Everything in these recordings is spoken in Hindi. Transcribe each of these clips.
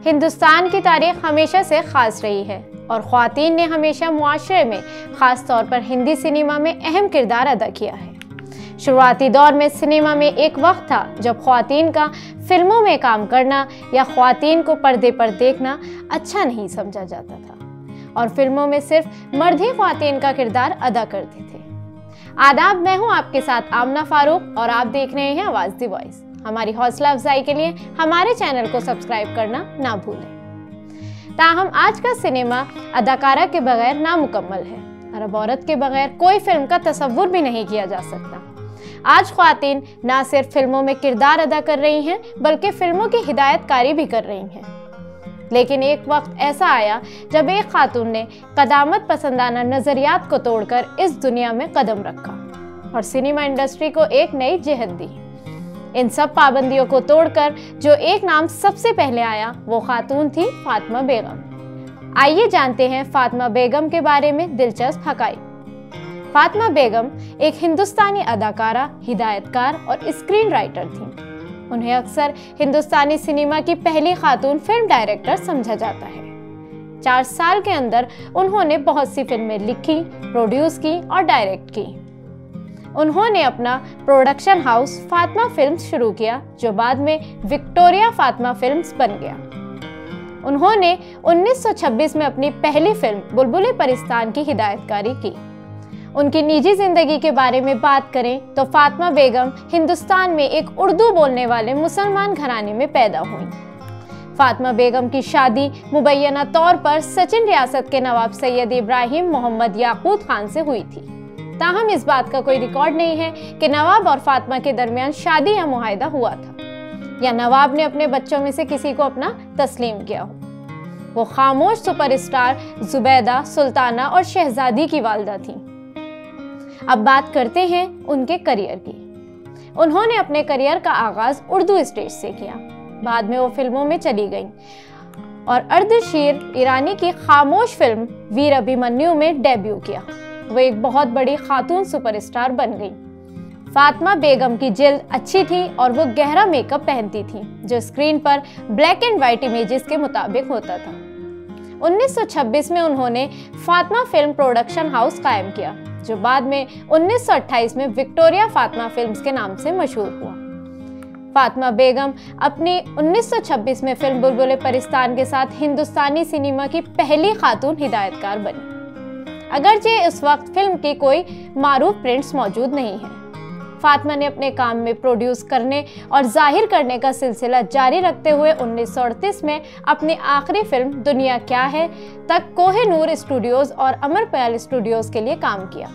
हिंदुस्तान की तारीख हमेशा से खास रही है और ख्वातीन ने हमेशा मुआशरे में, खास तौर पर हिंदी सिनेमा में अहम किरदार अदा किया है। शुरुआती दौर में सिनेमा में एक वक्त था जब ख्वातीन का फिल्मों में काम करना या ख्वातीन को पर्दे पर देखना अच्छा नहीं समझा जाता था और फिल्मों में सिर्फ मर्द ही ख्वातीन का किरदार अदा करते थे। आदाब, मैं हूं आपके साथ आमना फारूक और आप देख रहे हैं आवाज़ दी वॉइस। हमारी हौसला अफजाई के लिए हमारे चैनल को सब्सक्राइब करना ना भूलें। ताहम आज का सिनेमा अदाकारा के बगैर नामुकम्मल है। अरब औरत के बगैर कोई फिल्म का तसव्वुर भी नहीं किया जा सकता। आज ख्वातीन ना सिर्फ फिल्मों में किरदार अदा कर रही हैं बल्कि फिल्मों की हिदायतकारी भी कर रही हैं। लेकिन एक वक्त ऐसा आया जब एक खातून ने कदामत पसंदाना नजरियात को तोड़कर इस दुनिया में कदम रखा और सिनेमा इंडस्ट्री को एक नई जिहत दी। इन सब पाबंदियों को तोड़कर जो एक नाम सबसे पहले आया वो खातून थी फातिमा बेगम। आइए जानते हैं फातिमा बेगम के बारे में दिलचस्प हकाइक। फातिमा बेगम एक हिंदुस्तानी अदाकारा, हिदायतकार और स्क्रीन राइटर थीं। उन्हें अक्सर हिंदुस्तानी सिनेमा की पहली खातून फिल्म डायरेक्टर समझा जाता है। 4 साल के अंदर उन्होंने बहुत सी फिल्में लिखी, प्रोड्यूस की और डायरेक्ट की। उन्होंने अपना प्रोडक्शन हाउस फातिमा फिल्म्स शुरू किया जो बाद में विक्टोरिया फातिमा फिल्म्स बन गया। उन्होंने 1926 में अपनी पहली फिल्म बुलबुल परिस्तान की हिदायतकारी की। उनकी निजी जिंदगी के बारे में बात करें तो फातिमा बेगम हिंदुस्तान में एक उर्दू बोलने वाले मुसलमान घराने में पैदा हुई। फातिमा बेगम की शादी मुबैयना तौर पर सचिन रियासत के नवाब सैयद इब्राहिम मोहम्मद याकूत खान से हुई थी। ताहम इस बात का कोई रिकॉर्ड नहीं है कि नवाब और फातिमा के दरमियान शादी या मुआहदा हुआ था या नवाब ने अपने बच्चों में से किसी को अपना तस्लीम किया हो। वो खामोश सुपरस्टार जुबैदा, सुल्ताना और शहजादी की वालिदा थी। अब बात करते हैं उनके करियर की। उन्होंने अपने करियर का आगाज उर्दू स्टेज से किया। बाद में वो फिल्मों में चली गईं और अर्दशीर ईरानी की खामोश फिल्म वीर अभिमन्यु में डेब्यू किया। वो एक बहुत बड़ी खातून सुपरस्टार बन गई। फातिमा बेगम की जिल्द अच्छी थी और वो गहरा मेकअप पहनती थी जो स्क्रीन पर ब्लैक एंड व्हाइट इमेजेस के मुताबिक होता था। 1926 में उन्होंने फातिमा फिल्म प्रोडक्शन हाउस कायम किया जो बाद में 1928 में विक्टोरिया फातिमा फिल्म्स के नाम से मशहूर हुआ। फातिमा बेगम अपनी 1926 में फिल्म बुलबुल परिस्तान के साथ हिंदुस्तानी सिनेमा की पहली खातून हिदायतकार बनी। अगरचे इस वक्त फिल्म की कोई मारूफ प्रिंट्स मौजूद नहीं है। फातिमा ने अपने काम में प्रोड्यूस करने और जाहिर करने का सिलसिला जारी रखते हुए 1938 में अपनी आखिरी फिल्म दुनिया क्या है तक कोहिनूर स्टूडियोज और अमरपाल स्टूडियोज के लिए काम किया।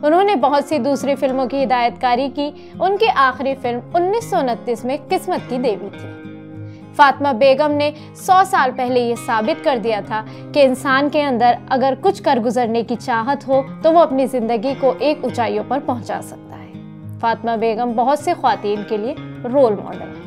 उन्होंने बहुत सी दूसरी फिल्मों की हिदायतकारी की। उनकी आखिरी फिल्म 1929 में किस्मत की देवी थी। फातिमा बेगम ने 100 साल पहले ये साबित कर दिया था कि इंसान के अंदर अगर कुछ कर गुजरने की चाहत हो तो वो अपनी जिंदगी को एक ऊंचाइयों पर पहुंचा सकता है। फातिमा बेगम बहुत से ख्वातीन के लिए रोल मॉडल है।